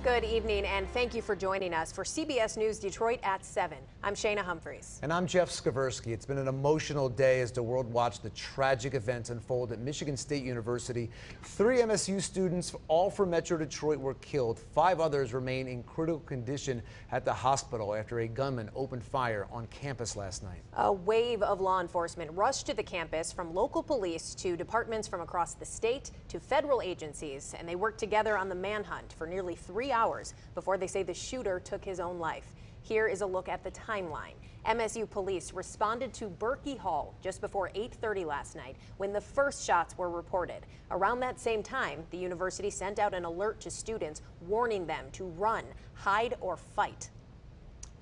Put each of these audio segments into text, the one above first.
Good evening, and thank you for joining us for CBS News Detroit at 7. I'm Shaina Humphries. And I'm Jeff Skversky. It's been an emotional day as the world watched the tragic events unfold at Michigan State University. 3 MSU students, all from Metro Detroit, were killed. 5 others remain in critical condition at the hospital after a gunman opened fire on campus last night. A wave of law enforcement rushed to the campus, from local police to departments from across the state to federal agencies, and they worked together on the manhunt for nearly 3 hours before they say the shooter took his own life. Here is a look at the timeline. MSU police responded to Berkey Hall just before 8:30 last night when the first shots were reported. Around that same time, the university sent out an alert to students warning them to run, hide, or fight.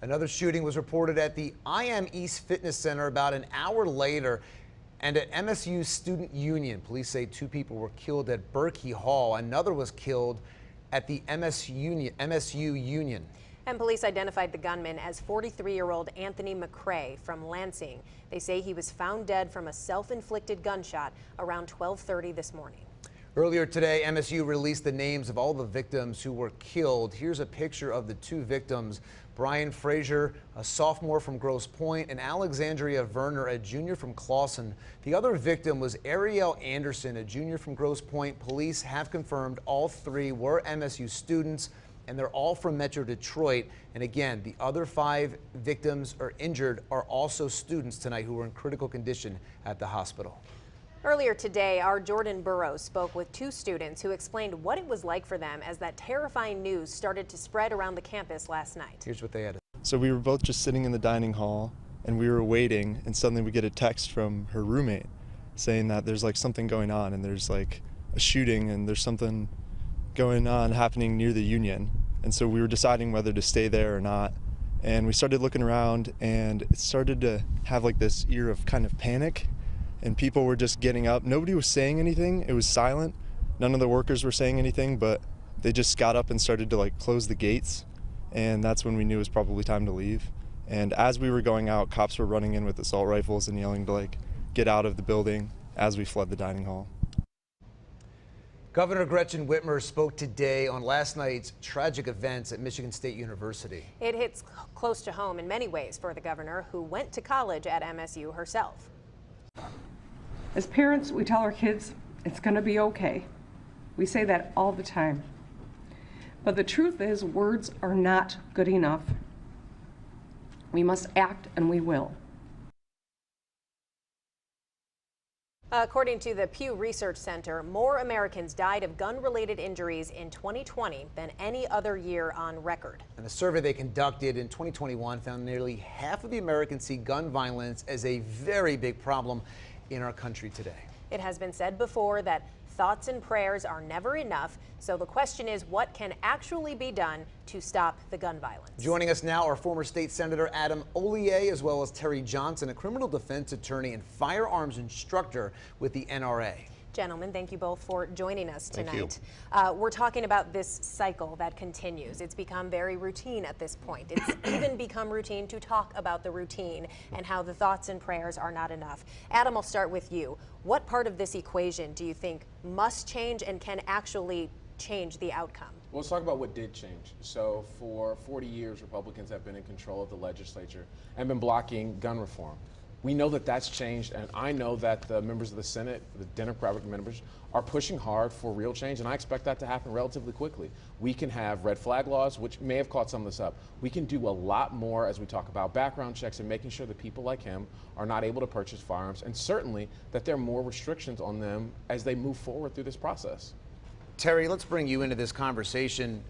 Another shooting was reported at the I Am East Fitness Center about an hour later. And at MSU Student Union, police say 2 people were killed at Berkey Hall. Another was killed at the MSU Union. And police identified the gunman as 43-year-old Anthony McCrae from Lansing. They say he was found dead from a self-inflicted gunshot around 12:30 this morning. Earlier today, MSU released the names of all the victims who were killed. Here's a picture of the 2 victims. Brian Frazier, a sophomore from Grosse Pointe, and Alexandria Verner, a junior from Clawson. The other victim was Ariel Anderson, a junior from Grosse Pointe. Police have confirmed all 3 were MSU students, and they're all from Metro Detroit. And again, the other 5 victims or injured are also students tonight who were in critical condition at the hospital. Earlier today, our Jordan Burrows spoke with 2 students who explained what it was like for them as that terrifying news started to spread around the campus last night. Here's what they had. So we were both just sitting in the dining hall and we were waiting, and suddenly we get a text from her roommate saying that there's like something going on and there's like a shooting and there's something going on happening near the Union. And so we were deciding whether to stay there or not. And we started looking around and it started to have like this ear of kind of panic. And people were just getting up. Nobody was saying anything. It was silent. None of the workers were saying anything, but they just got up and started to like close the gates. And that's when we knew it was probably time to leave. And as we were going out, cops were running in with assault rifles and yelling to like get out of the building as we fled the dining hall. Governor Gretchen Whitmer spoke today on last night's tragic events at Michigan State University. It hits close to home in many ways for the governor, who went to college at MSU herself. As parents, we tell our kids it's going to be okay. We say that all the time. But the truth is, words are not good enough. We must act, and we will. According to the Pew Research Center, more Americans died of gun-related injuries in 2020 than any other year on record. And a survey they conducted in 2021 found nearly half of the Americans see gun violence as a very big problem in our country today. It has been said before that thoughts and prayers are never enough, so the question is, what can actually be done to stop the gun violence? Joining us now are former state senator Adam Hollier, as well as Terry Johnson, a criminal defense attorney and firearms instructor with the NRA. Gentlemen, thank you both for joining us tonight. Thank you. We're talking about this cycle that continues. It's become very routine at this point. It's even become routine to talk about the routine and how the thoughts and prayers are not enough. Adam, I'll start with you. What part of this equation do you think must change and can actually change the outcome? Well, let's talk about what did change. So for 40 years, Republicans have been in control of the legislature and been blocking gun reform. We know that that's changed, and I know that the members of the Senate, the Democratic members, are pushing hard for real change, and I expect that to happen relatively quickly. We can have red flag laws, which may have caught some of this up. We can do a lot more as we talk about background checks and making sure that people like him are not able to purchase firearms, and certainly that there are more restrictions on them as they move forward through this process. Terry, let's bring you into this conversation.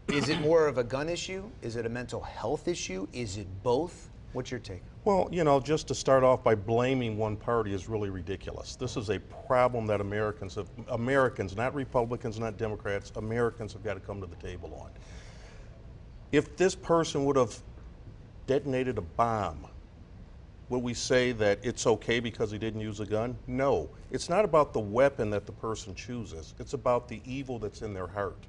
Is it more of a gun issue? Is it a mental health issue? Is it both? What's your take? Well, you know, just to start off by blaming one party is really ridiculous. This is a problem that Americans, not Republicans, not Democrats, Americans have got to come to the table on. If this person would have detonated a bomb, would we say that it's okay because he didn't use a gun? No. It's not about the weapon that the person chooses. It's about the evil that's in their heart.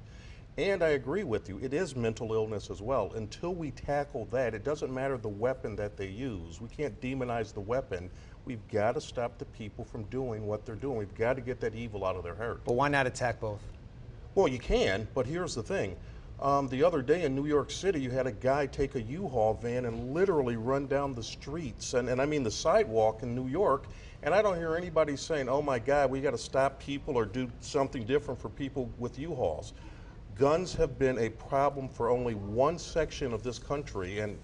And I agree with you, it is mental illness as well. Until we tackle that, it doesn't matter the weapon that they use. We can't demonize the weapon. We've got to stop the people from doing what they're doing. We've got to get that evil out of their heart. But why not attack both? Well, you can, but here's the thing. The other day in New York City, you had a guy take a U-Haul van and literally run down the streets, and I mean the sidewalk in New York, and I don't hear anybody saying, oh my God, we got to stop people or do something different for people with U-Hauls. Guns have been a problem for only one section of this country, and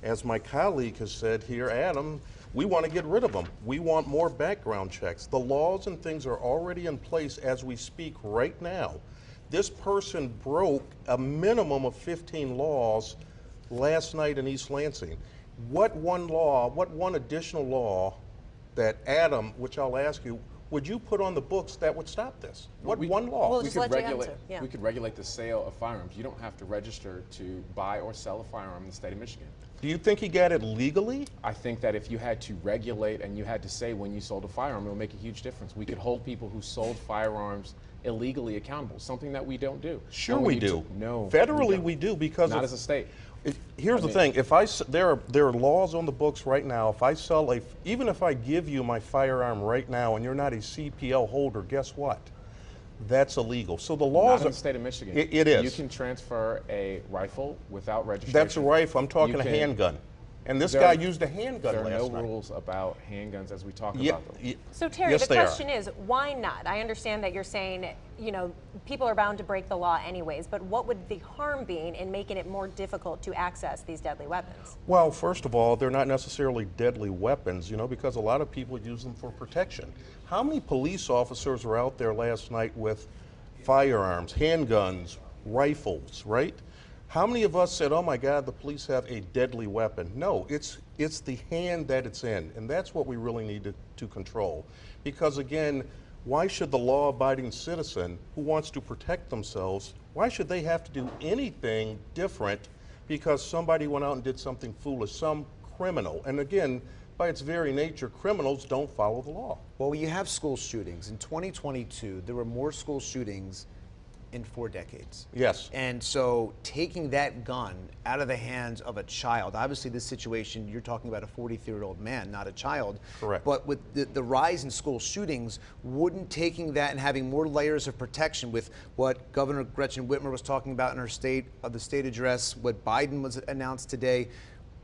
as my colleague has said here, Adam, we want to get rid of them. We want more background checks. The laws and things are already in place as we speak right now. This person broke a minimum of 15 laws last night in East Lansing. What one additional law that Adam, which I'll ask you, would you put on the books that would stop this? What one law? Well, we just could let you regulate. answer. Yeah. We could regulate the sale of firearms. You don't have to register to buy or sell a firearm in the state of Michigan. Do you think he got it legally? I think that if you had to regulate and you had to say when you sold a firearm, it would make a huge difference. We could hold people who sold firearms illegally accountable, something that we don't do. Sure we do. No. Federally we do because not as a state. Here's the thing, there are laws on the books right now. If I sell even if I give you my firearm right now and you're not a CPL holder, guess what? That's illegal. So the laws Not in the state of Michigan. It is. You can transfer a rifle without registration. That's a rifle. I'm talking a handgun. And this guy used a handgun last night. There are no rules about handguns as we talk about them. So Terry, yes, the question is, why not? I understand that you're saying, you know, people are bound to break the law anyways, but what would the harm be in making it more difficult to access these deadly weapons? Well, first of all, they're not necessarily deadly weapons, you know, because a lot of people use them for protection. How many police officers were out there last night with firearms, handguns, rifles, right? How many of us said, oh my God, the police have a deadly weapon? No, it's the hand that it's in, and that's what we really need to control. Because again, why should the law-abiding citizen who wants to protect themselves, why should they have to do anything different because somebody went out and did something foolish, some criminal? And again, by its very nature, criminals don't follow the law. Well, you have school shootings. In 2022, there were more school shootings in 4 decades. Yes. And so taking that gun out of the hands of a child, obviously this situation, you're talking about a 43-year-old man, not a child. Correct. But with the rise in school shootings, wouldn't taking that and having more layers of protection with what Governor Gretchen Whitmer was talking about in her state address, what Biden was announced today,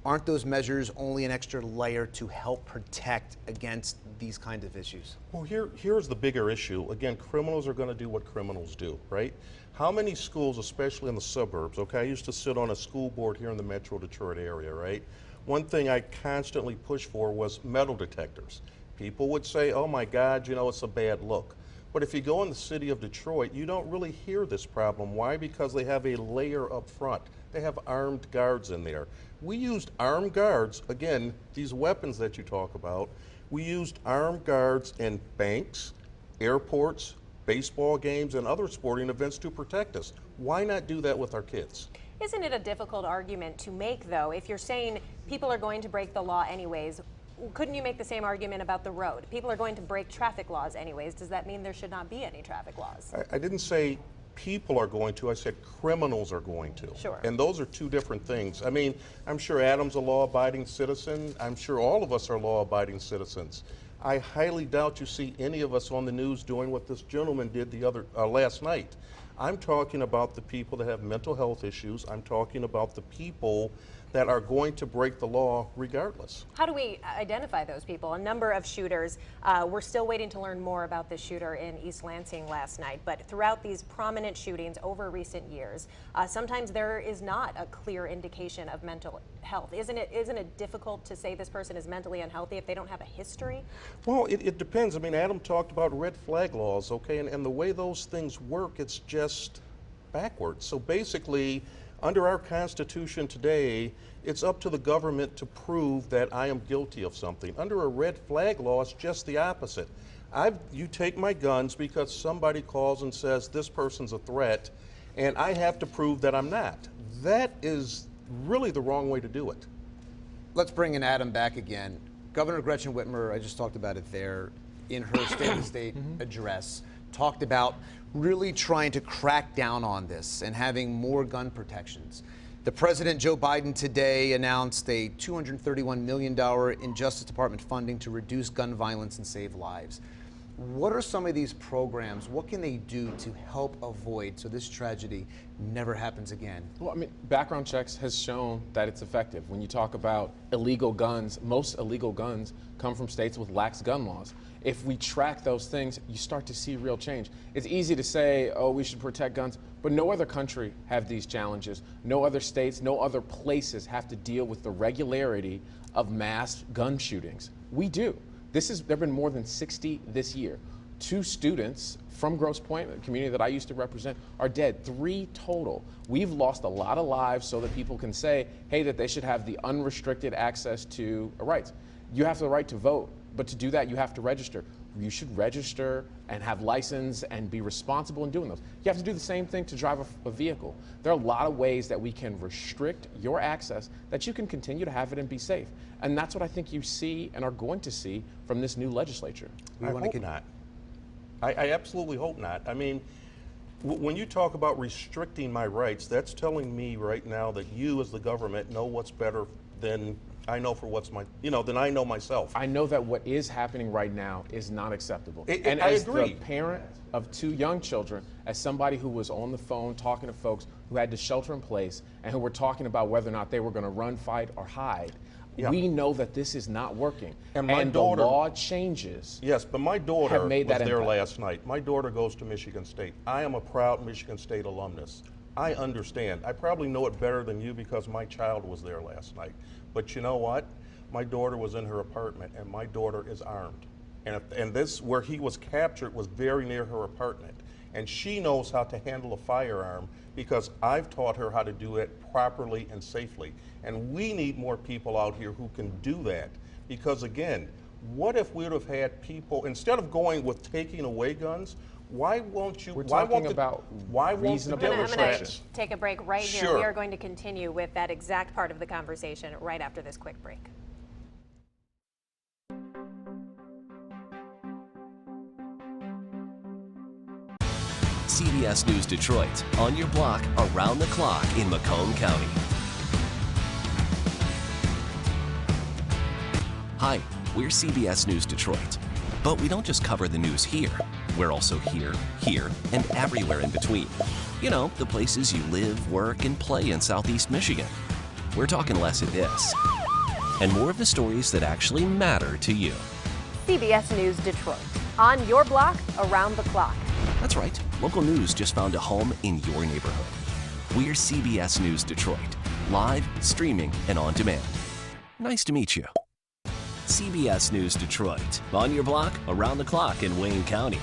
aren't those measures only an extra layer to help protect against these kinds of issues? Well, here's the bigger issue. Again, criminals are going to do what criminals do, right? How many schools, especially in the suburbs, okay, I used to sit on a school board here in the Metro Detroit area, right? One thing I constantly pushed for was metal detectors. People would say, oh my God, you know, it's a bad look. But if you go in the city of Detroit, you don't really hear this problem. Why? Because they have a layer up front. They have armed guards in there. We used armed guards, again, these weapons that you talk about, we used armed guards in banks, airports, baseball games, and other sporting events to protect us. Why not do that with our kids? Isn't it a difficult argument to make, though? If you're saying people are going to break the law anyways, couldn't you make the same argument about the road? People are going to break traffic laws anyways. Does that mean there should not be any traffic laws? I didn't say people are going to, I said criminals are going to. Sure. And those are two different things. I mean, I'm sure Adam's a law-abiding citizen. I'm sure all of us are law-abiding citizens. I highly doubt you see any of us on the news doing what this gentleman did last night. I'm talking about the people that have mental health issues. I'm talking about the people that are going to break the law regardless. How do we identify those people? A number of shooters. We're still waiting to learn more about this shooter in East Lansing last night, but throughout these prominent shootings over recent years, sometimes there is not a clear indication of mental health. Isn't it difficult to say this person is mentally unhealthy if they don't have a history? Well, it depends. I mean, Adam talked about red flag laws, okay, and the way those things work, it's just backwards. So basically, under our Constitution today, it's up to the government to prove that I am guilty of something. Under a red flag law, it's just the opposite. You take my guns because somebody calls and says this person's a threat, and I have to prove that I'm not. That is really the wrong way to do it. Let's bring in Adam back again. Governor Gretchen Whitmer, I just talked about it there, in her State of the State address, talked about really trying to crack down on this and having more gun protections. The President, Joe Biden, today announced a $231 million in Justice Department funding to reduce gun violence and save lives. What are some of these programs? What can they do to help avoid so this tragedy never happens again? Well, I mean, background checks has shown that it's effective. When you talk about illegal guns, most illegal guns come from states with lax gun laws. If we track those things, you start to see real change. It's easy to say, oh, we should protect guns, but no other country have these challenges. No other states, no other places have to deal with the regularity of mass gun shootings. We do. There have been more than 60 this year. 2 students from Grosse Pointe, the community that I used to represent, are dead. 3 total. We've lost a lot of lives so that people can say, hey, that they should have the unrestricted access to rights. You have the right to vote, but to do that, you have to register. You should register and have license and be responsible in doing those. You have to do the same thing to drive a vehicle. There are a lot of ways that we can restrict your access that you can continue to have it and be safe. And that's what I think you see and are going to see from this new legislature. I hope not. I absolutely hope not. I mean, when you talk about restricting my rights, that's telling me right now that you as the government know what's better than I know for what's my, than I know myself. I know that what is happening right now is not acceptable. And I agree. As the parent of 2 young children, as somebody who was on the phone talking to folks who had to shelter in place and who were talking about whether or not they were going to run, fight, or hide, we know that this is not working. And my daughter, the law changes. Yes, but my daughter was there impact. last night. My daughter goes to Michigan State. I am a proud Michigan State alumnus. I understand. I probably know it better than you because my child was there last night. But you know what? My daughter was in her apartment, and my daughter is armed. And this, where he was captured, was very near her apartment. And she knows how to handle a firearm because I've taught her how to do it properly and safely. And we need more people out here who can do that. Because again, what if we would have had people, instead of going with taking away guns, why won't you? We're talking about reasonable I'm going to restrictions. take a break right here. Sure. We are going to continue with that exact part of the conversation right after this quick break. CBS News Detroit, on your block, around the clock in Macomb County. Hi, we're CBS News Detroit. But we don't just cover the news here. We're also here, and everywhere in between. You know, the places you live, work, and play in Southeast Michigan. We're talking less of this, and more of the stories that actually matter to you. CBS News Detroit, on your block, around the clock. That's right, local news just found a home in your neighborhood. We're CBS News Detroit, live, streaming, and on demand. Nice to meet you. CBS News Detroit, on your block, around the clock in Wayne County.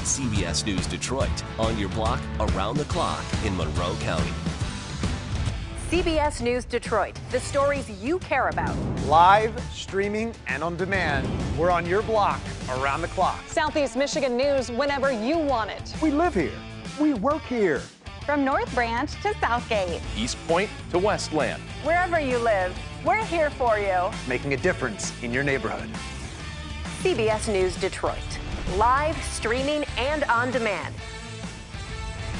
CBS News Detroit, on your block, around the clock in Monroe County. CBS News Detroit, the stories you care about. Live, streaming, and on demand. We're on your block, around the clock. Southeast Michigan news whenever you want it. We live here. We work here. From North Branch to Southgate. East Point to Westland. Wherever you live, we're here for you. Making a difference in your neighborhood. CBS News Detroit, live, streaming, and on demand.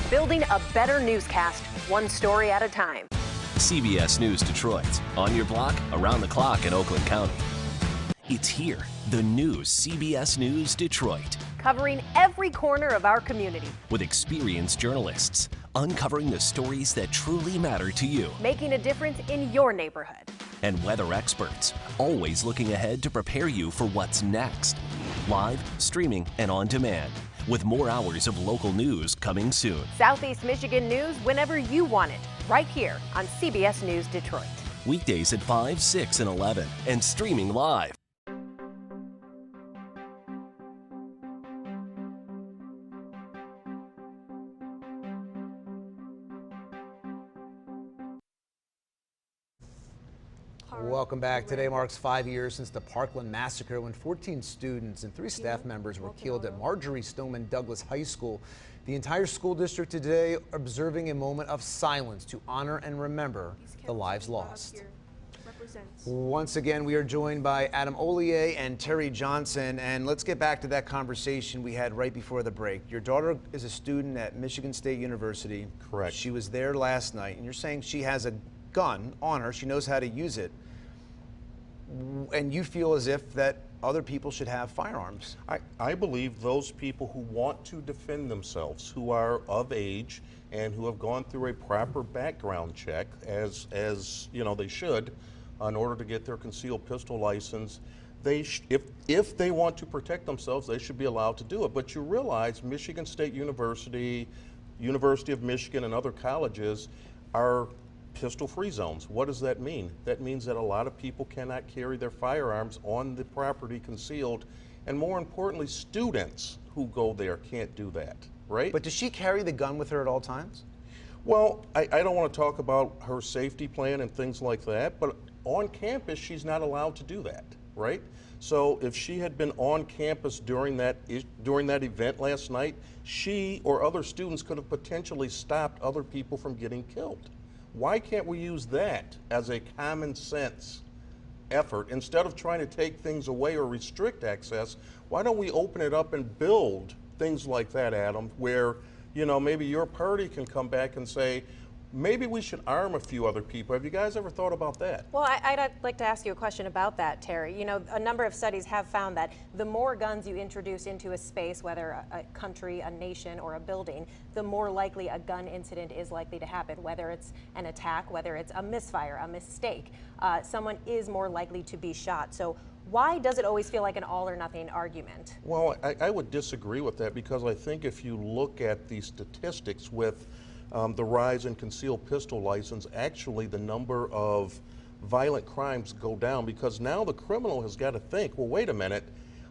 Building a better newscast, one story at a time. CBS News Detroit, on your block, around the clock in Oakland County. It's here, the new CBS News Detroit. Covering every corner of our community. With experienced journalists, uncovering the stories that truly matter to you. Making a difference in your neighborhood. And weather experts, always looking ahead to prepare you for what's next. Live, streaming, and on demand. With more hours of local news coming soon. Southeast Michigan news whenever you want it. Right here on CBS News Detroit. Weekdays at 5, 6, and 11. And streaming live. Welcome back. Today marks 5 years since the Parkland massacre when 14 students and 3 staff members were killed at Marjorie Stoneman Douglas High School. The entire school district today observing a moment of silence to honor and remember the lives lost. Once again, we are joined by Adam Hollier and Terry Johnson, and let's get back to that conversation we had right before the break. Your daughter is a student at Michigan State University. Correct. She was there last night, and you're saying she has a gun on her. She knows how to use it. And you feel as if that other people should have firearms. I believe those people who want to defend themselves, who are of age and who have gone through a proper background check, as you know they should, in order to get their concealed pistol license, if they want to protect themselves, they should be allowed to do it. But you realize Michigan State University, University of Michigan, and other colleges are pistol-free zones. What does that mean? That means that a lot of people cannot carry their firearms on the property concealed, and more importantly, students who go there can't do that, right? But does she carry the gun with her at all times? Well, I don't want to talk about her safety plan and things like that, but on campus, she's not allowed to do that, right? So if she had been on campus during that event last night, she or other students could have potentially stopped other people from getting killed. Why can't we use that as a common sense effort? Instead of trying to take things away or restrict access, why don't we open it up and build things like that, Adam, where, you know, maybe your party can come back and say, maybe we should arm a few other people. Have you guys ever thought about that? Well, I'd like to ask you a question about that, Terry. You know, a number of studies have found that the more guns you introduce into a space, whether a country, a nation, or a building, the more likely a gun incident is likely to happen, whether it's an attack, whether it's a misfire, a mistake. Someone is more likely to be shot. So why does it always feel like an all or nothing argument? Well, I would disagree with that, because I think if you look at the statistics with the rise in concealed pistol license, actually the number of violent crimes go down, because now the criminal has got to think, well, wait a minute,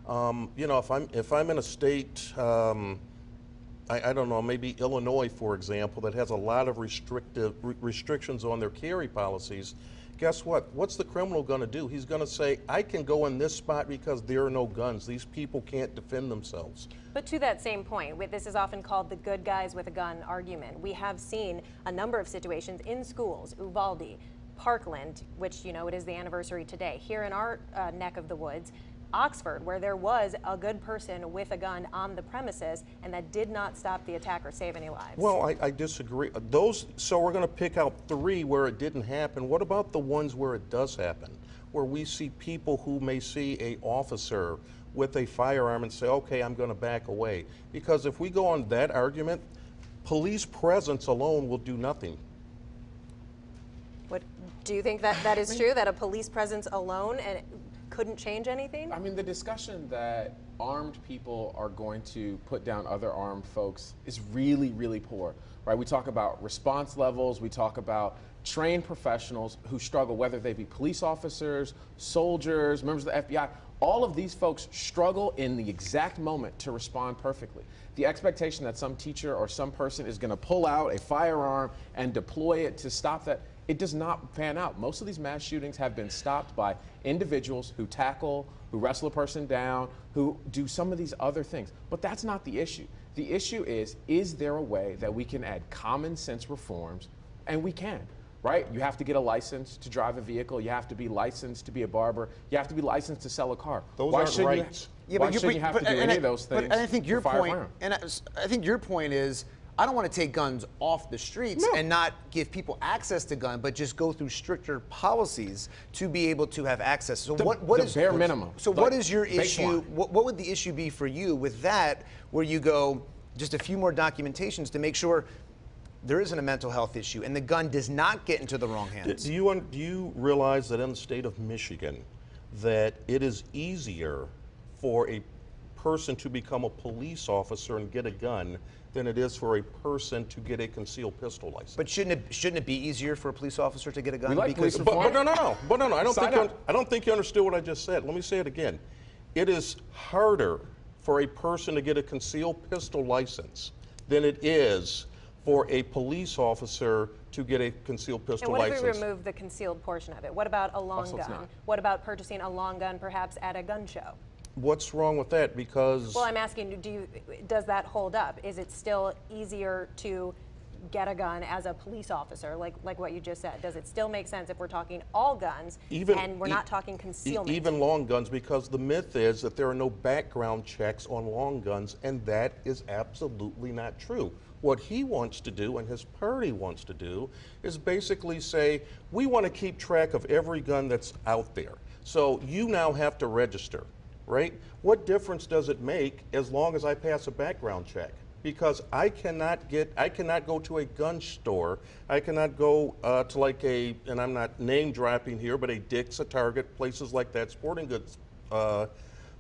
you know, if I'm in a state, I don't know, maybe Illinois, for example, that has a lot of restrictions on their carry policies, guess what? What's the criminal going to do? He's going to say, I can go in this spot because there are no guns. These people can't defend themselves. But to that same point, this is often called the good guys with a gun argument. We have seen a number of situations in schools, Uvalde, Parkland, which, you know, it is the anniversary today, here in our neck of the woods, Oxford, where there was a good person with a gun on the premises, and that did not stop the attack or save any lives. Well, I disagree. So we're going to pick out 3 where it didn't happen. What about the ones where it does happen, where we see people who may see an officer with a firearm and say, okay, I'm going to back away? Because if we go on that argument, police presence alone will do nothing. What, do you think that is true, that a police presence alone couldn't change anything? I mean, the discussion that armed people are going to put down other armed folks is really, really poor, right? We talk about response levels, we talk about trained professionals who struggle, whether they be police officers, soldiers, members of the FBI. All of these folks struggle in the exact moment to respond perfectly. The expectation that some teacher or some person is going to pull out a firearm and deploy it to stop that, it does not pan out. Most of these mass shootings have been stopped by individuals who tackle, who wrestle a person down, who do some of these other things. But that's not the issue. The issue is there a way that we can add common sense reforms? And we can, right? You have to get a license to drive a vehicle. You have to be licensed to be a barber. You have to be licensed to sell a car. Those aren't rights. Why shouldn't you have to do any of those things? But I think your point is, I don't want to take guns off the streets and not give people access to guns, but just go through stricter policies to be able to have access. So what is bare minimum? So what is your issue? What would the issue be for you with that, where you go just a few more documentations to make sure there isn't a mental health issue and the gun does not get into the wrong hands? Do you realize that in the state of Michigan, that it is easier for a person to become a police officer and get a gun than it is for a person to get a concealed pistol license? But shouldn't it be easier for a police officer to get a gun? We like police reform. But no. I don't think you understood what I just said. Let me say it again. It is harder for a person to get a concealed pistol license than it is for a police officer to get a concealed pistol And what license. if we remove the concealed portion of it? What about a long Also, it's gun? not. What about purchasing a long gun perhaps at a gun show? What's wrong with that? Because Well, I'm asking, does that hold up? Is it still easier to get a gun as a police officer, like what you just said? Does it still make sense if we're talking all guns and we're not talking concealment? Even long guns, because the myth is that there are no background checks on long guns, and that is absolutely not true. What he wants to do and his party wants to do is basically say, we want to keep track of every gun that's out there. So you now have to register, right? What difference does it make as long as I pass a background check? Because I cannot go to a gun store. I cannot go to like and I'm not name dropping here, but a Dick's, a Target, places like that, sporting goods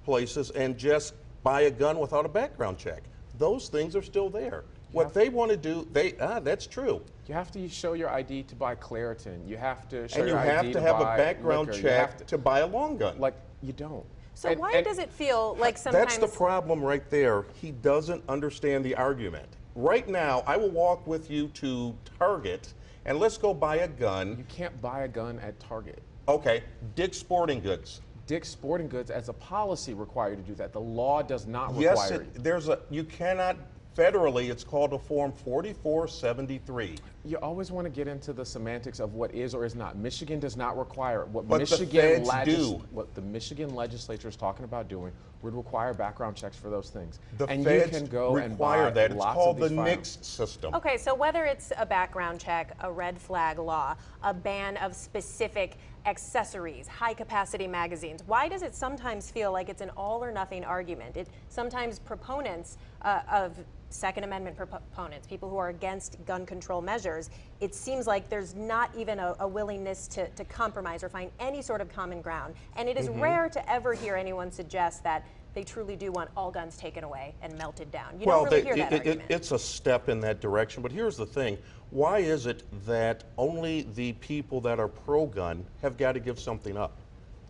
places, and just buy a gun without a background check. Those things are still there. What they want to do, that's true. You have to show your ID to buy Claritin. You have to show And you your have ID to have a buy background liquor. check to buy a long gun. Like, you don't. So why does it feel like sometimes... That's the problem right there. He doesn't understand the argument. Right now, I will walk with you to Target, and let's go buy a gun. You can't buy a gun at Target. Okay, Dick's Sporting Goods. Dick's Sporting Goods, as a policy, require you to do that. The law does not require you cannot, federally, it's called a Form 4473. You always want to get into the semantics of what is or is not. Michigan does not require it. What But the feds do. What the Michigan legislature is talking about doing would require background checks for those things. The and feds you can go and require buy that. It's lots called of the these NICS firearms. system. Okay, so whether it's a background check, a red flag law, a ban of specific accessories, high-capacity magazines, why does it sometimes feel like it's an all-or-nothing argument? Sometimes proponents of Second Amendment proponents, people who are against gun control measures, it seems like there's not even a willingness to compromise or find any sort of common ground. And it is rare to ever hear anyone suggest that they truly do want all guns taken away and melted down. You don't really hear that argument. It's a step in that direction, but here's the thing. Why is it that only the people that are pro-gun have got to give something up?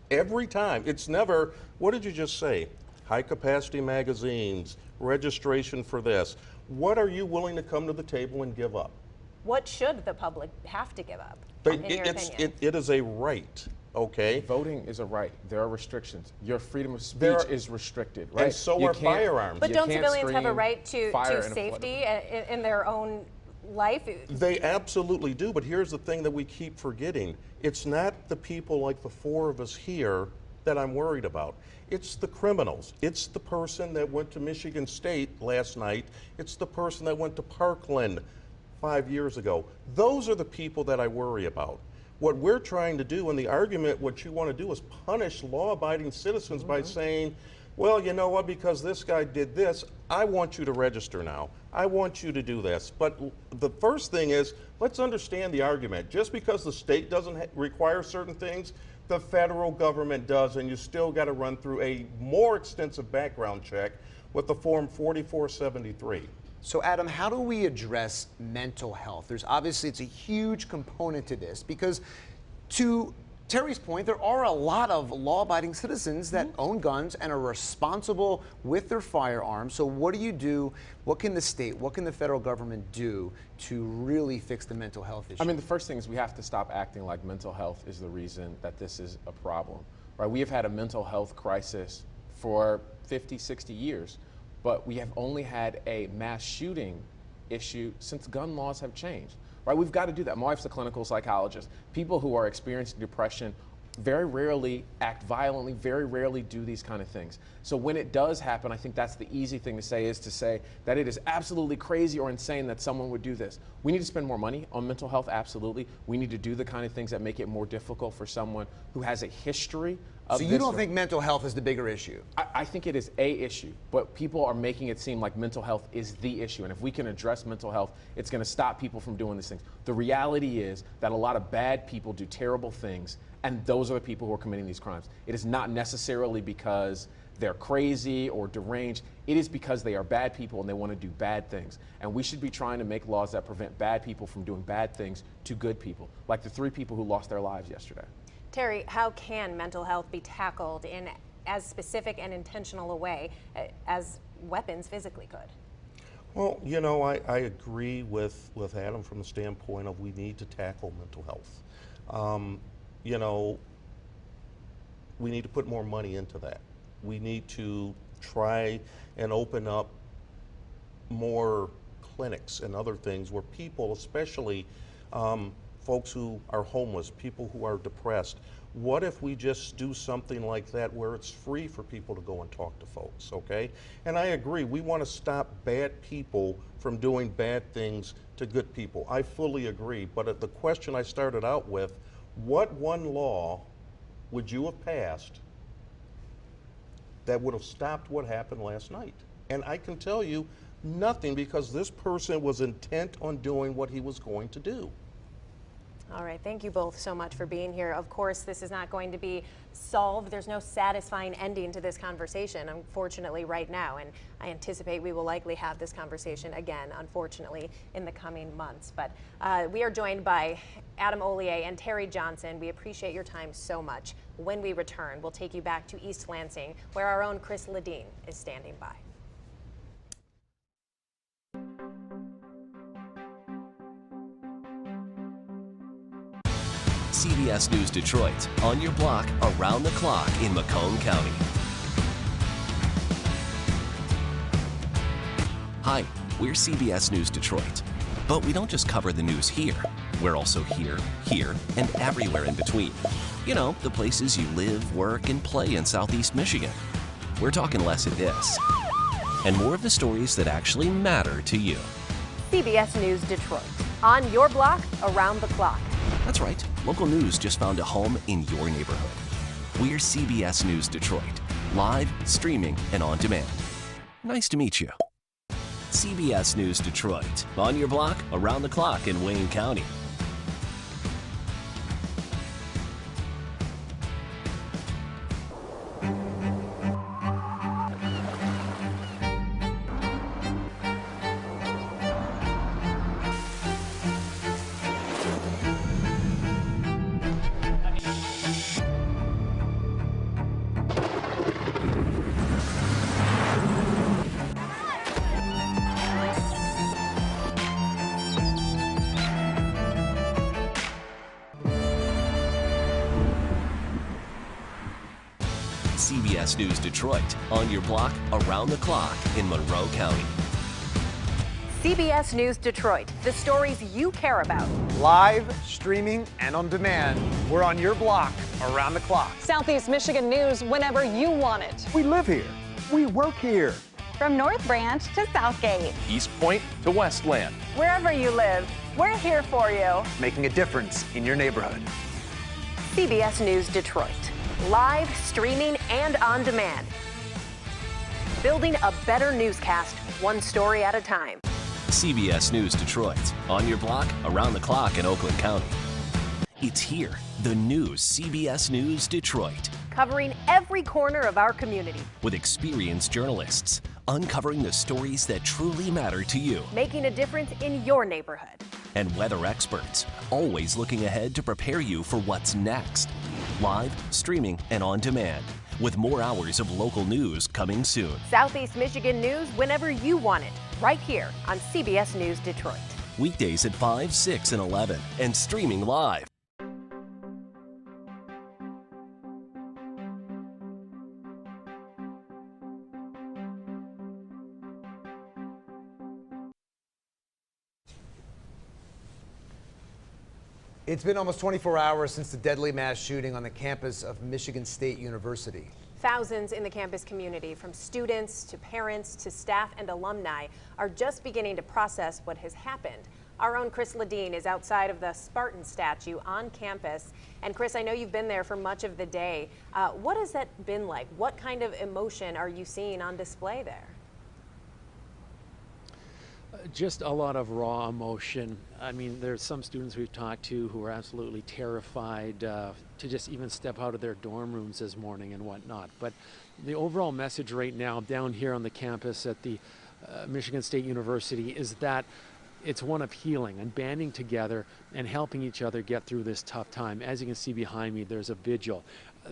Every time. It's never, what did you just say? High-capacity magazines, registration for this. What are you willing to come to the table and give up? What should the public have to give up, in your opinion? It is a right, okay? Voting is a right. There are restrictions. Your freedom of speech is restricted, right? And so are firearms. But don't civilians have a right to safety in their own life? They absolutely do, but here's the thing that we keep forgetting. It's not the people like the four of us here that I'm worried about. It's the criminals. It's the person that went to Michigan State last night. It's the person that went to Parkland 5 years ago. Those are the people that I worry about. What we're trying to do, and the argument, what you want to do is punish law-abiding citizens by saying, well, you know what, because this guy did this, I want you to register now. I want you to do this. But the first thing is, let's understand the argument. Just because the state doesn't require certain things, the federal government does, and you still got to run through a more extensive background check with the Form 4473. So Adam, how do we address mental health? There's obviously, it's a huge component to this because to Terry's point, there are a lot of law-abiding citizens that own guns and are responsible with their firearms. So what do you do? What can the state, what can the federal government do to really fix the mental health issue? I mean, the first thing is we have to stop acting like mental health is the reason that this is a problem, right? We have had a mental health crisis for 50, 60 years, but we have only had a mass shooting issue since gun laws have changed. Right, we've got to do that. My wife's a clinical psychologist. People who are experiencing depression very rarely act violently, very rarely do these kind of things. So when it does happen, I think that's the easy thing to say, is to say that it is absolutely crazy or insane that someone would do this. We need to spend more money on mental health, absolutely. We need to do the kind of things that make it more difficult for someone who has a history of So you don't think mental health is the bigger issue? I think it is a issue, but people are making it seem like mental health is the issue. And if we can address mental health, it's going to stop people from doing these things. The reality is that a lot of bad people do terrible things, and those are the people who are committing these crimes. It is not necessarily because they're crazy or deranged. It is because they are bad people and they want to do bad things. And we should be trying to make laws that prevent bad people from doing bad things to good people, like the 3 people who lost their lives yesterday. Terry, how can mental health be tackled in as specific and intentional a way as weapons physically could? Well, you know, I agree with Adam from the standpoint of we need to tackle mental health. You know, we need to put more money into that. We need to try and open up more clinics and other things where people, especially folks who are homeless, people who are depressed, what if we just do something like that where it's free for people to go and talk to folks, okay? And I agree, we want to stop bad people from doing bad things to good people. I fully agree, but the question I started out with, what one law would you have passed that would have stopped what happened last night? And I can tell you nothing, because this person was intent on doing what he was going to do. All right, thank you both so much for being here. Of course, this is not going to be solved. There's no satisfying ending to this conversation, unfortunately, right now. And I anticipate we will likely have this conversation again, unfortunately, in the coming months. But we are joined by Adam Hollier and Terry Johnson. We appreciate your time so much. When we return, we'll take you back to East Lansing, where our own Chris Ledeen is standing by. CBS News Detroit, on your block, around the clock in Macomb County. Hi, we're CBS News Detroit. But we don't just cover the news here. We're also here, and everywhere in between. You know, the places you live, work, and play in Southeast Michigan. We're talking less of this, and more of the stories that actually matter to you. CBS News Detroit, on your block, around the clock. That's right, local news just found a home in your neighborhood. We're CBS News Detroit, live, streaming, and on demand. Nice to meet you. CBS News Detroit, on your block, around the clock in Wayne County. CBS News Detroit, on your block, around the clock in Monroe County. CBS News Detroit, the stories you care about. Live, streaming, and on demand. We're on your block, around the clock. Southeast Michigan news whenever you want it. We live here. We work here. From North Branch to Southgate. East Point to Westland. Wherever you live, we're here for you. Making a difference in your neighborhood. CBS News Detroit, live, streaming, and on demand. Building a better newscast, one story at a time. CBS News Detroit, on your block, around the clock in Oakland County. It's here, the new CBS News Detroit. Covering every corner of our community. With experienced journalists, uncovering the stories that truly matter to you. Making a difference in your neighborhood. And weather experts, always looking ahead to prepare you for what's next. Live, streaming, and on demand, with more hours of local news coming soon. Southeast Michigan news whenever you want it, right here on CBS News Detroit. Weekdays at 5, 6, and 11, and streaming live. It's been almost 24 hours since the deadly mass shooting on the campus of Michigan State University. Thousands in the campus community, from students to parents to staff and alumni, are just beginning to process what has happened. Our own Chris Ledeen is outside of the Spartan statue on campus. And Chris, I know you've been there for much of the day. What has that been like? What kind of emotion are you seeing on display there? Just a lot of raw emotion. I mean, there's some students we've talked to who are absolutely terrified to just even step out of their dorm rooms this morning and whatnot. But the overall message right now down here on the campus at the Michigan State University is that it's one of healing and banding together and helping each other get through this tough time. As you can see behind me, there's a vigil.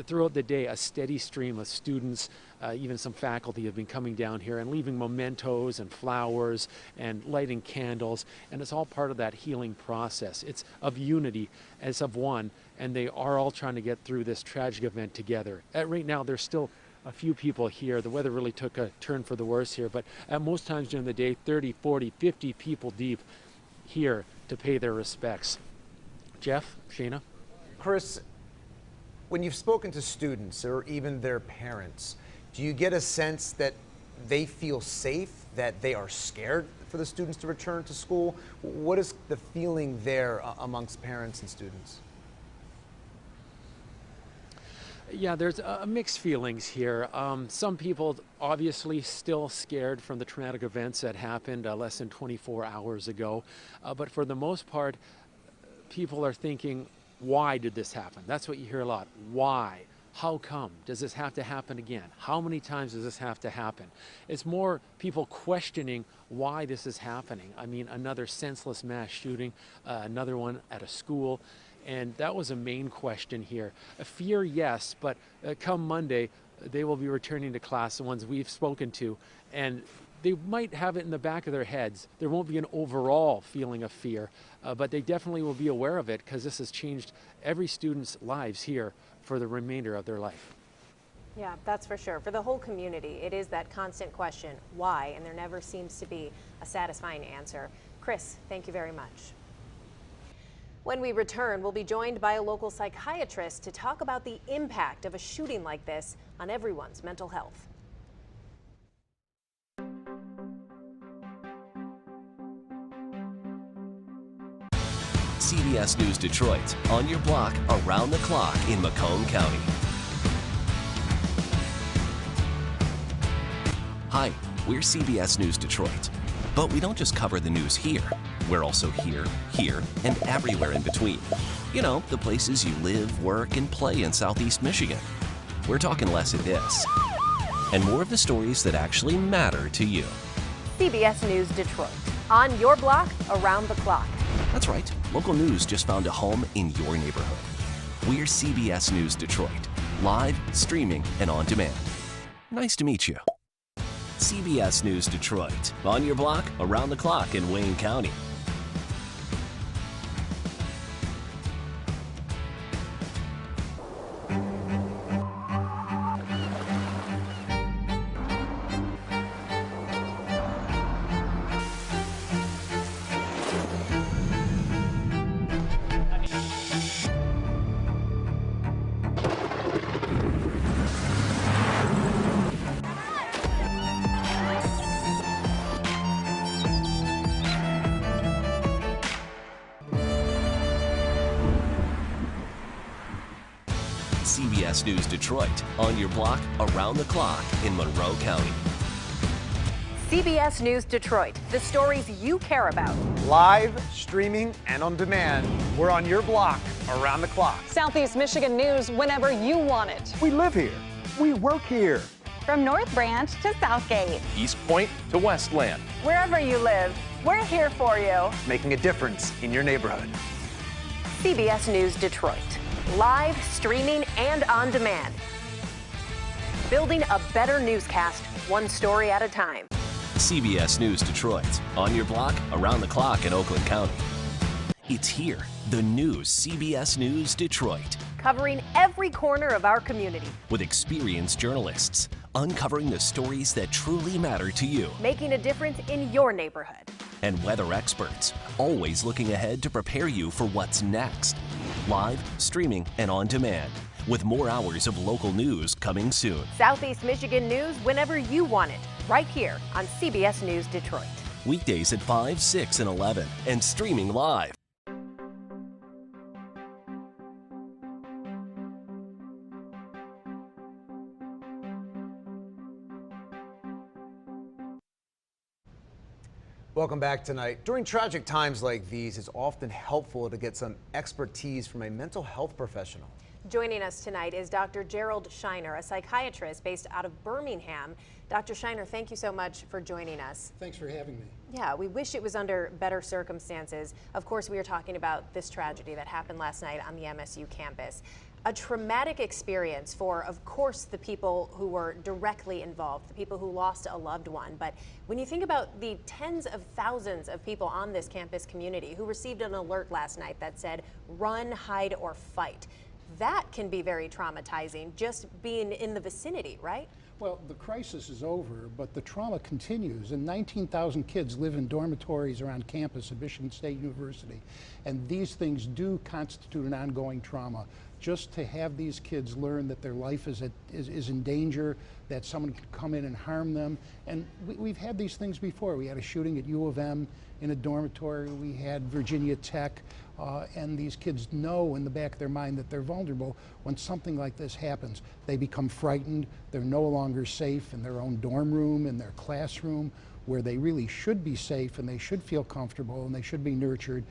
throughout the day, a steady stream of students, even some faculty have been coming down here and leaving mementos and flowers and lighting candles, and it's all part of that healing process. It's of unity as of one, and they are all trying to get through this tragic event together. Right now, there's still a few people here. The weather really took a turn for the worse here, but at most times during the day, 30, 40, 50 people deep here to pay their respects. Jeff, Shaina? Chris, when you've spoken to students or even their parents, do you get a sense that they feel safe, that they are scared for the students to return to school? What is the feeling there amongst parents and students? Yeah, there's mixed feelings here. Some people obviously still scared from the traumatic events that happened less than 24 hours ago. But for the most part, people are thinking, why did this happen? That's what you hear a lot. Why? How come? Does this have to happen again? How many times does this have to happen? It's more people questioning why this is happening. I mean, another senseless mass shooting, another one at a school. And that was a main question here. Fear, yes, but come Monday, they will be returning to class, the ones we've spoken to, and they might have it in the back of their heads. There won't be an overall feeling of fear, but they definitely will be aware of it because this has changed every student's lives here for the remainder of their life. Yeah, that's for sure. For the whole community, it is that constant question, why? And there never seems to be a satisfying answer. Chris, thank you very much. When we return, we'll be joined by a local psychiatrist to talk about the impact of a shooting like this on everyone's mental health. CBS News Detroit, on your block, around the clock in Macomb County. Hi, we're CBS News Detroit. But we don't just cover the news here. We're also here, and everywhere in between. You know, the places you live, work, and play in Southeast Michigan. We're talking less of this, and more of the stories that actually matter to you. CBS News Detroit, on your block, around the clock. That's right, local news just found a home in your neighborhood. We're CBS News Detroit, live, streaming, and on demand. Nice to meet you. CBS News Detroit, on your block, around the clock in Wayne County. CBS News Detroit, on your block, around the clock in Monroe County. CBS News Detroit, the stories you care about. Live, streaming, and on demand. We're on your block, around the clock. Southeast Michigan news whenever you want it. We live here. We work here. From North Branch to Southgate. East Point to Westland. Wherever you live, we're here for you. Making a difference in your neighborhood. CBS News Detroit, live, streaming, and on demand. Building a better newscast, one story at a time. CBS News Detroit, on your block, around the clock in Oakland County. It's here, the new CBS News Detroit. Covering every corner of our community. With experienced journalists, uncovering the stories that truly matter to you. Making a difference in your neighborhood. And weather experts, always looking ahead to prepare you for what's next. Live, streaming, and on demand, with more hours of local news coming soon. Southeast Michigan news whenever you want it, right here on CBS News Detroit. Weekdays at 5, 6, and 11, and streaming live. Welcome back tonight. During tragic times like these, it's often helpful to get some expertise from a mental health professional. Joining us tonight is Dr. Gerald Schiener, a psychiatrist based out of Birmingham. Dr. Schiener, thank you so much for joining us. Thanks for having me. Yeah, we wish it was under better circumstances. Of course, we are talking about this tragedy that happened last night on the MSU campus. A traumatic experience for, of course, the people who were directly involved, the people who lost a loved one. But when you think about the tens of thousands of people on this campus community who received an alert last night that said, run, hide, or fight, that can be very traumatizing just being in the vicinity, right? Well, the crisis is over, but the trauma continues. And 19,000 kids live in dormitories around campus at Michigan State University. And these things do constitute an ongoing trauma. Just to have these kids learn that their life is in danger, that someone can come in and harm them. And we've had these things before. We had a shooting at U of M in a dormitory. We had Virginia Tech. And these kids know in the back of their mind that they're vulnerable. When something like this happens, they become frightened. They're no longer safe in their own dorm room, in their classroom, where they really should be safe and they should feel comfortable and they should be nurtured.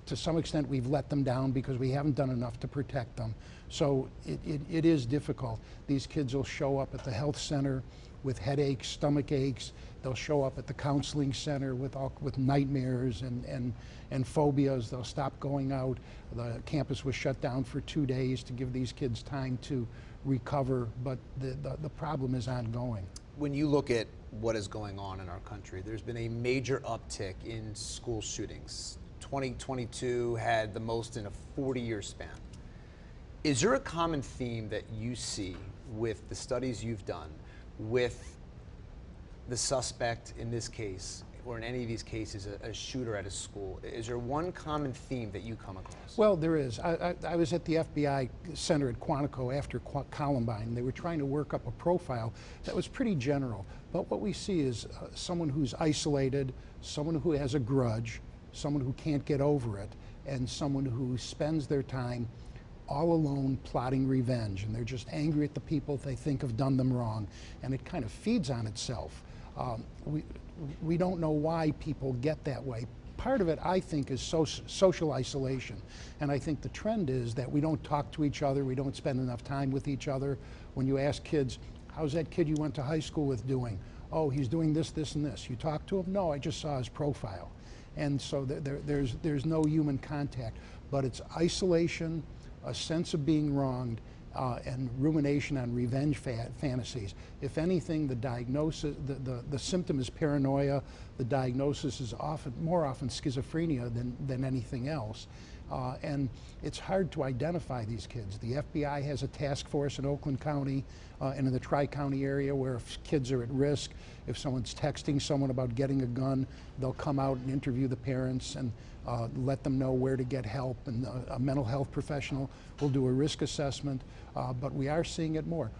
To some extent, we've let them down because we haven't done enough to protect them. So it is difficult. These kids will show up at the health center with headaches, stomach aches. They'll show up at the counseling center with nightmares and phobias. They'll stop going out. The campus was shut down for 2 days to give these kids time to recover, but the problem is ongoing. When you look at what is going on in our country, there's been a major uptick in school shootings. 2022 had the most in a 40-year span. Is there a common theme that you see with the studies you've done, with the suspect in this case, or in any of these cases, a shooter at a school? Is there one common theme that you come across? Well, there is. I was at the FBI Center at Quantico after Columbine. They were trying to work up a profile that was pretty general. But what we see is someone who's isolated, someone who has a grudge, someone who can't get over it, and someone who spends their time all alone plotting revenge. And they're just angry at the people they think have done them wrong. And it kind of feeds on itself. We don't know why people get that way. Part of it, I think, is social isolation. And I think the trend is that we don't talk to each other, we don't spend enough time with each other. When you ask kids, how's that kid you went to high school with doing? Oh, he's doing this, this, and this. You talk to him? No, I just saw his profile. And so there's no human contact. But it's isolation, a sense of being wronged, and rumination on revenge fantasies. If anything, the diagnosis, the symptom is paranoia. The diagnosis is more often schizophrenia than anything else. And it's hard to identify these kids. The FBI has a task force in Oakland County and in the Tri-County area where if kids are at risk, if someone's texting someone about getting a gun, they'll come out and interview the parents and let them know where to get help, and a mental health professional will do a risk assessment, but we are seeing it more.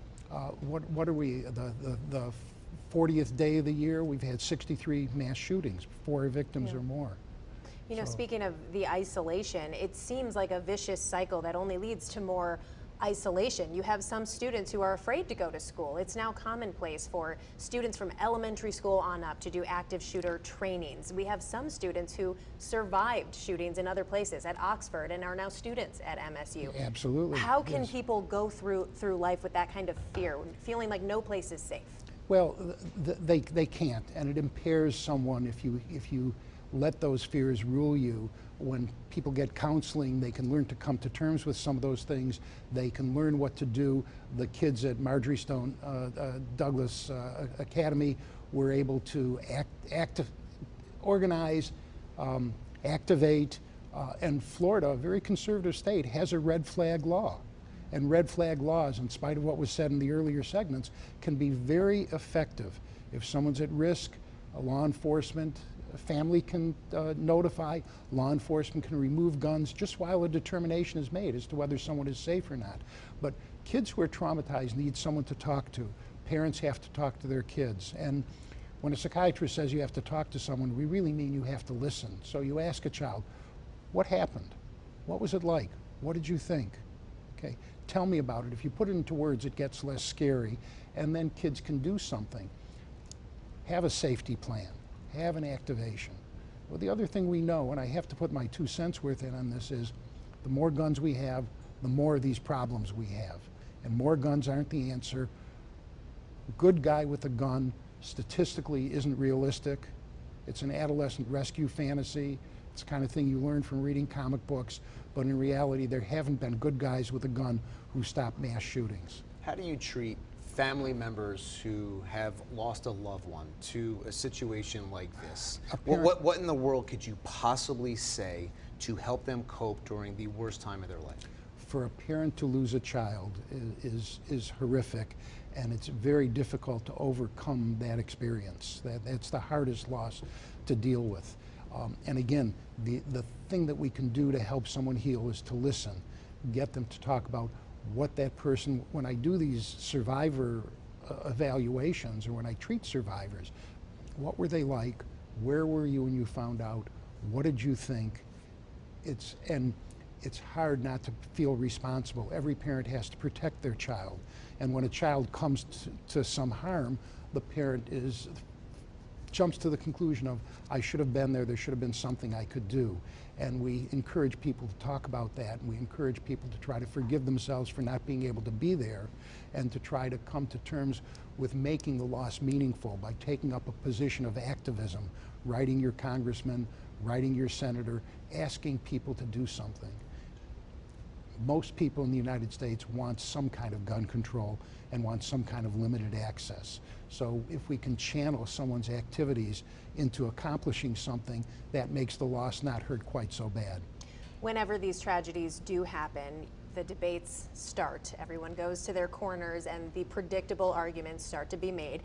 What are we, the 40th day of the year, we've had 63 mass shootings, 4 victims or more. You know, speaking of the isolation, it seems like a vicious cycle that only leads to more isolation. You have some students who are afraid to go to school. It's now commonplace for students from elementary school on up to do active shooter trainings. We have some students who survived shootings in other places, at Oxford, and are now students at MSU. Absolutely. How can people go through life with that kind of fear, feeling like no place is safe? Well, they can't, and it impairs someone if you let those fears rule you. When people get counseling, they can learn to come to terms with some of those things. They can learn what to do. The kids at Marjorie Stone Douglas Academy were able to organize, activate, and Florida, a very conservative state, has a red flag law. And red flag laws, in spite of what was said in the earlier segments, can be very effective. If someone's at risk, law enforcement, family can notify, law enforcement can remove guns just while a determination is made as to whether someone is safe or not. But kids who are traumatized need someone to talk to. Parents have to talk to their kids. And when a psychiatrist says you have to talk to someone, we really mean you have to listen. So you ask a child, what happened? What was it like? What did you think? Okay, tell me about it. If you put it into words, it gets less scary, and then kids can do something. Have a safety plan. Have an activation. Well, the other thing we know, and I have to put my 2 cents worth in on this, is the more guns we have, the more of these problems we have. And more guns aren't the answer. A good guy with a gun statistically isn't realistic. It's an adolescent rescue fantasy. It's the kind of thing you learn from reading comic books, but in reality, there haven't been good guys with a gun who stop mass shootings. How do you treat family members who have lost a loved one to a situation like this? What in the world could you possibly say to help them cope during the worst time of their life? For a parent to lose a child is horrific, and it's very difficult to overcome that experience. That's the hardest loss to deal with. And again, the thing that we can do to help someone heal is to listen, get them to talk about what that person, when I do these survivor evaluations, or when I treat survivors, what were they like? Where were you when you found out? What did you think? It's hard not to feel responsible. Every parent has to protect their child. And when a child comes to some harm, the parent jumps to the conclusion of, I should have been there, there should have been something I could do. And we encourage people to talk about that, and we encourage people to try to forgive themselves for not being able to be there, and to try to come to terms with making the loss meaningful by taking up a position of activism, writing your congressman, writing your senator, asking people to do something. Most people in the United States want some kind of gun control and want some kind of limited access. So if we can channel someone's activities into accomplishing something, that makes the loss not hurt quite so bad. Whenever these tragedies do happen, the debates start. Everyone goes to their corners and the predictable arguments start to be made.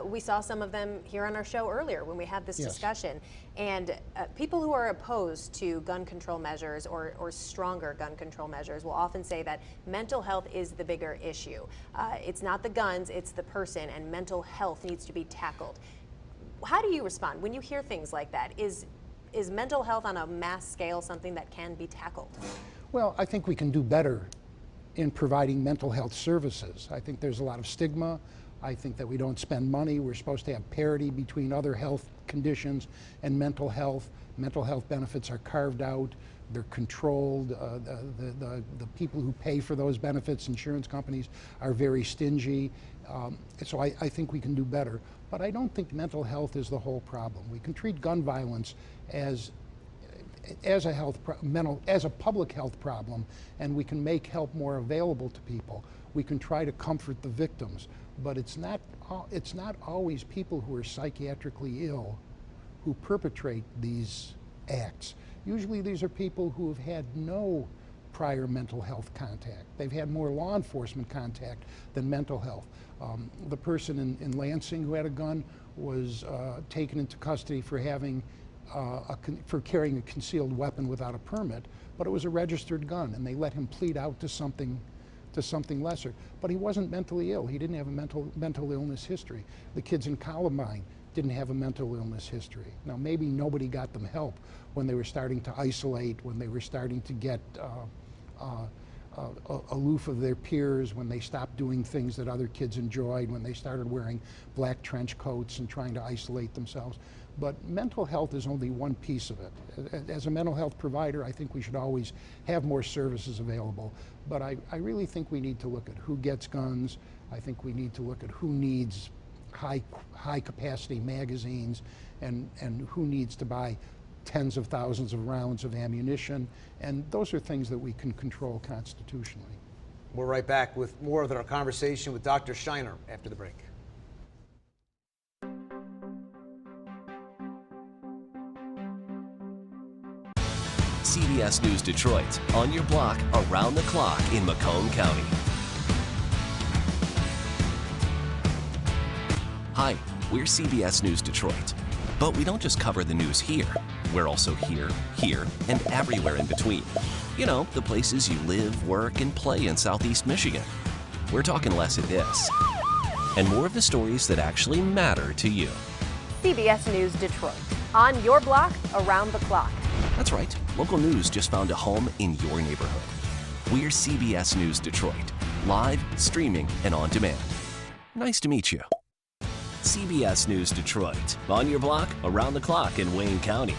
We saw some of them here on our show earlier when we had this discussion. And people who are opposed to gun control measures or stronger gun control measures will often say that mental health is the bigger issue. It's not the guns, it's the person, and mental health needs to be tackled. How do you respond when you hear things like that? Is mental health on a mass scale something that can be tackled? Well, I think we can do better in providing mental health services. I think there's a lot of stigma. I think that we don't spend money. We're supposed to have parity between other health conditions and mental health. Mental health benefits are carved out. They're controlled. The people who pay for those benefits, insurance companies, are very stingy. So I think we can do better. But I don't think mental health is the whole problem. We can treat gun violence as a public health problem, and we can make help more available to people. We can try to comfort the victims, but it's not always people who are psychiatrically ill who perpetrate these acts. Usually these are people who have had no prior mental health contact. They've had more law enforcement contact than mental health. The person in Lansing who had a gun was taken into custody for having for carrying a concealed weapon without a permit, but it was a registered gun, and they let him plead out to something lesser. But he wasn't mentally ill. He didn't have a mental illness history. The kids in Columbine didn't have a mental illness history. Now, maybe nobody got them help when they were starting to isolate, when they were starting to get aloof of their peers, when they stopped doing things that other kids enjoyed, when they started wearing black trench coats and trying to isolate themselves. But mental health is only one piece of it. As a mental health provider, I think we should always have more services available. But I really think we need to look at who gets guns. I think we need to look at who needs high capacity magazines and who needs to buy tens of thousands of rounds of ammunition. And those are things that we can control constitutionally. We're right back with more of our conversation with Dr. Schiener after the break. CBS News Detroit, on your block, around the clock in Macomb County. Hi, we're CBS News Detroit. But we don't just cover the news here. We're also here, and everywhere in between. You know, the places you live, work, and play in Southeast Michigan. We're talking less of this, and more of the stories that actually matter to you. CBS News Detroit, on your block, around the clock. That's right. Local news just found a home in your neighborhood. We're CBS News Detroit. Live, streaming, and on demand. Nice to meet you. CBS News Detroit. On your block, around the clock in Wayne County.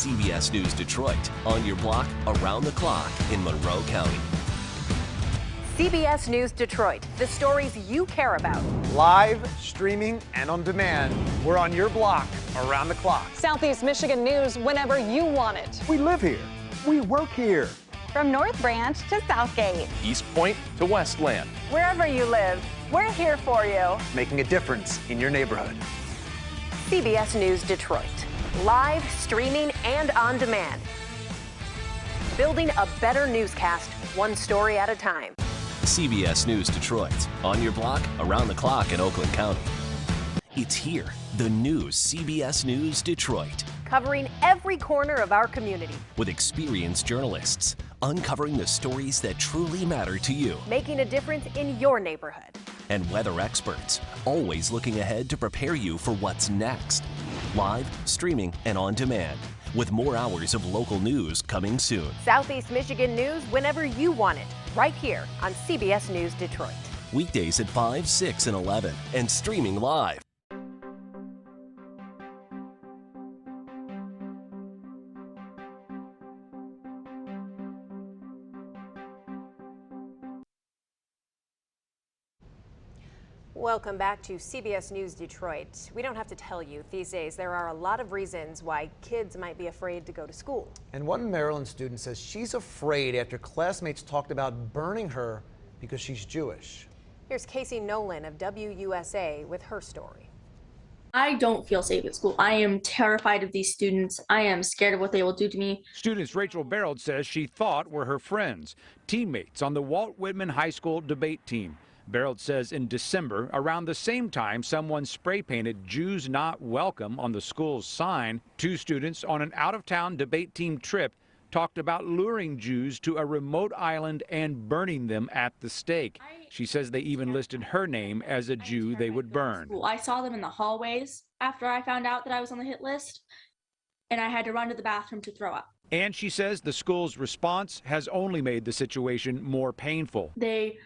CBS News Detroit, on your block, around the clock in Monroe County. CBS News Detroit, the stories you care about. Live, streaming, and on demand. We're on your block, around the clock. Southeast Michigan news whenever you want it. We live here. We work here. From North Branch to Southgate. East Point to Westland. Wherever you live, we're here for you. Making a difference in your neighborhood. CBS News Detroit, live, streaming, and on demand. Building a better newscast, one story at a time. CBS News Detroit, on your block, around the clock in Oakland County. It's here, the news CBS News Detroit. Covering every corner of our community. With experienced journalists, uncovering the stories that truly matter to you. Making a difference in your neighborhood. And weather experts, always looking ahead to prepare you for what's next. Live, streaming, and on demand. With more hours of local news coming soon. Southeast Michigan news whenever you want it. Right here on CBS News Detroit. Weekdays at 5, 6, and 11, and streaming live. Welcome back to CBS News Detroit. We don't have to tell you, these days there are a lot of reasons why kids might be afraid to go to school. And one Maryland student says she's afraid after classmates talked about burning her because she's Jewish. Here's Casey Nolan of WUSA with her story. I don't feel safe at school. I am terrified of these students. I am scared of what they will do to me. Students Rachel Barold says she thought were her friends, teammates on the Walt Whitman High School debate team. Barold says in December, around the same time, someone spray painted "Jews Not Welcome" on the school's sign. Two students on an out-of-town debate team trip talked about luring Jews to a remote island and burning them at the stake. She says they even listed her name as a Jew they would burn. I saw them in the hallways after I found out that I was on the hit list, and I had to run to the bathroom to throw up. And she says the school's response has only made the situation more painful. They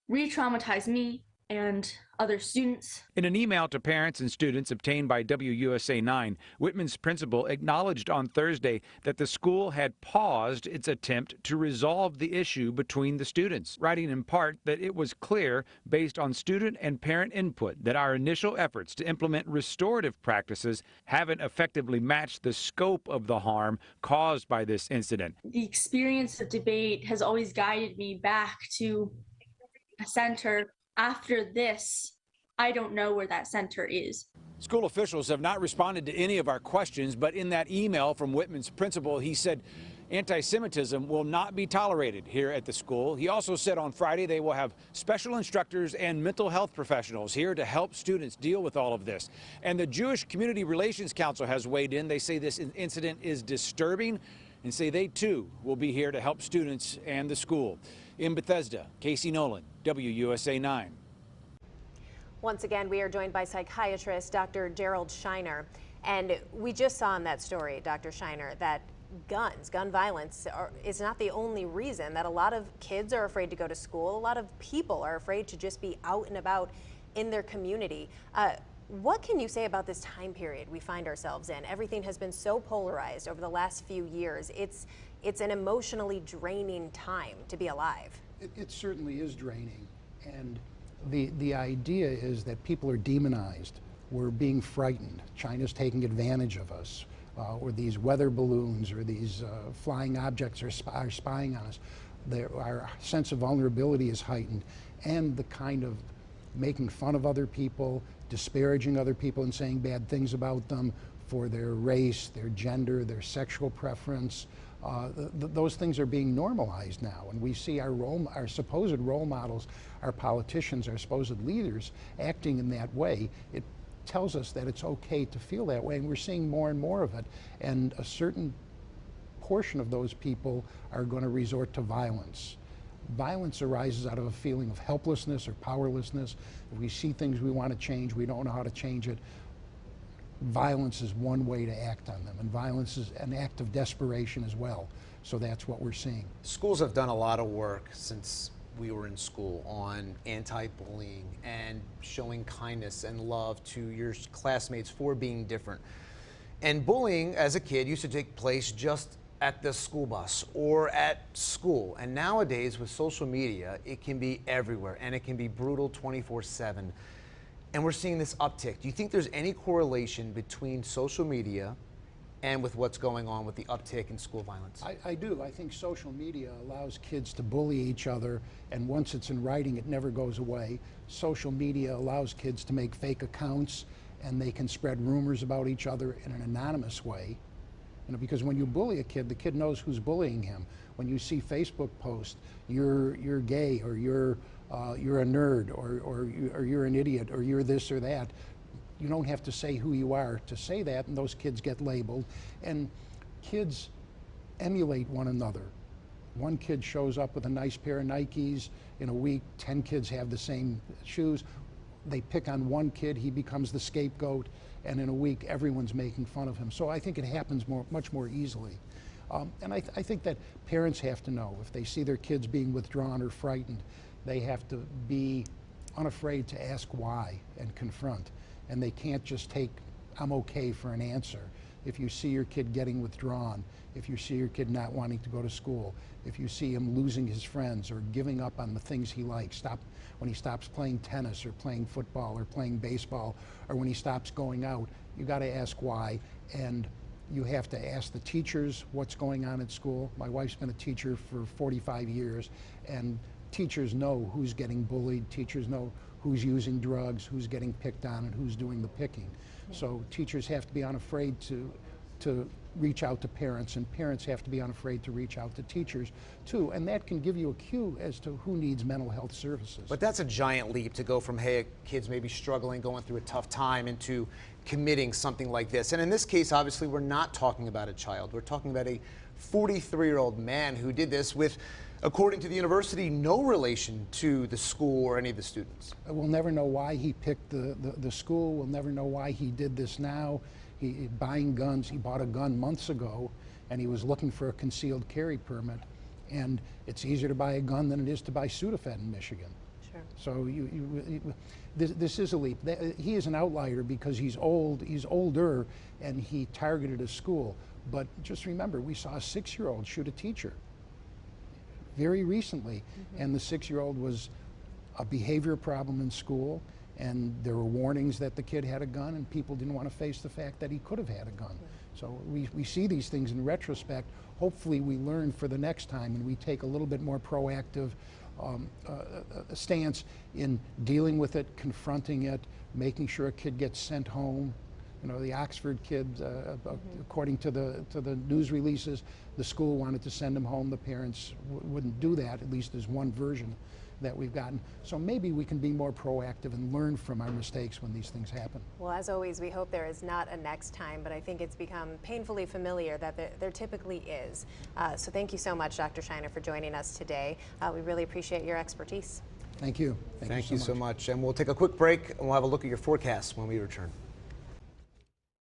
re-traumatized me and other students. In an email to parents and students obtained by WUSA 9, Whitman's principal acknowledged on Thursday that the school had paused its attempt to resolve the issue between the students, writing in part that it was clear, based on student and parent input, that our initial efforts to implement restorative practices haven't effectively matched the scope of the harm caused by this incident. The experience of debate has always guided me back to a center. After this, I don't know where that center is. School officials have not responded to any of our questions, but in that email from Whitman's principal, he said anti-Semitism will not be tolerated here at the school. He also said on Friday they will have special instructors and mental health professionals here to help students deal with all of this. And the Jewish Community Relations Council has weighed in. They say this incident is disturbing and say they too will be here to help students and the school. In Bethesda, Casey Nolan, WUSA 9. Once again, we are joined by psychiatrist Dr. Gerald Schiener. And we just saw in that story, Dr. Schiener, that gun violence is not the only reason that a lot of kids are afraid to go to school. A lot of people are afraid to just be out and about in their community. What can you say about this time period we find ourselves in? Everything has been so polarized over the last few years. It's an emotionally draining time to be alive. It certainly is draining. And the idea is that people are demonized. We're being frightened. China's taking advantage of us. Or these weather balloons or these flying objects are spying on us. Our sense of vulnerability is heightened. And the kind of making fun of other people, disparaging other people and saying bad things about them for their race, their gender, their sexual preference. Those things are being normalized now, and we see our supposed role models, our politicians, our supposed leaders acting in that way. It tells us that it's okay to feel that way, and we're seeing more and more of it. And a certain portion of those people are going to resort to violence. Violence arises out of a feeling of helplessness or powerlessness. If we see things we want to change, we don't know how to change it. Violence is one way to act on them, and violence is an act of desperation as well. So that's what we're seeing. Schools have done a lot of work since we were in school on anti-bullying and showing kindness and love to your classmates for being different. And bullying as a kid used to take place just at the school bus or at school. And nowadays with social media, it can be everywhere and it can be brutal 24/7. And we're seeing this uptick. Do you think there's any correlation between social media and with what's going on with the uptick in school violence? I do. I think social media allows kids to bully each other, and once it's in writing, it never goes away. Social media allows kids to make fake accounts, and they can spread rumors about each other in an anonymous way. You know, because when you bully a kid, the kid knows who's bullying him. When you see Facebook posts, you're gay, or you're a nerd, or you're an idiot, or you're this or that. You don't have to say who you are to say that, and those kids get labeled. And kids emulate one another. One kid shows up with a nice pair of Nikes. In a week, 10 kids have the same shoes. They pick on one kid, he becomes the scapegoat, and in a week, everyone's making fun of him. So I think it happens much more easily. And I think that parents have to know, if they see their kids being withdrawn or frightened, they have to be unafraid to ask why and confront. And they can't just take, I'm okay, for an answer. If you see your kid getting withdrawn, if you see your kid not wanting to go to school, if you see him losing his friends or giving up on the things he likes, when he stops playing tennis or playing football or playing baseball, or when he stops going out, you got to ask why. And you have to ask the teachers what's going on at school. My wife's been a teacher for 45 years, and teachers know who's getting bullied, teachers know who's using drugs, who's getting picked on, and who's doing the picking. So teachers have to be unafraid to reach out to parents, and parents have to be unafraid to reach out to teachers too. And that can give you a cue as to who needs mental health services. But that's a giant leap to go from, hey, a kid's maybe struggling, going through a tough time, into committing something like this. And in this case, obviously, we're not talking about a child. We're talking about a 43-year-old man who did this with, according to the university, no relation to the school or any of the students. We'll never know why he picked the school. We'll never know why he did this now. Buying guns, he bought a gun months ago, and he was looking for a concealed carry permit. And it's easier to buy a gun than it is to buy Sudafed in Michigan. Sure. So this is a leap. He is an outlier because he's old, he's older, and he targeted a school. But just remember, we saw a 6-year-old shoot a teacher very recently, and the 6-year-old was a behavior problem in school, and there were warnings that the kid had a gun, and people didn't want to face the fact that he could have had a gun. So we see these things in retrospect. Hopefully we learn for the next time, and we take a little bit more proactive stance in dealing with it, confronting it, making sure a kid gets sent home. You know, the Oxford kid, according to the news releases, the school wanted to send him home. The parents wouldn't do that. At least there's one version that we've gotten. So maybe we can be more proactive and learn from our mistakes when these things happen. Well, as always, we hope there is not a next time, but I think it's become painfully familiar that there typically is. So thank you so much, Dr. Schiener, for joining us today. We really appreciate your expertise. Thank you. Thank you so much. And we'll take a quick break, and we'll have a look at your forecast when we return.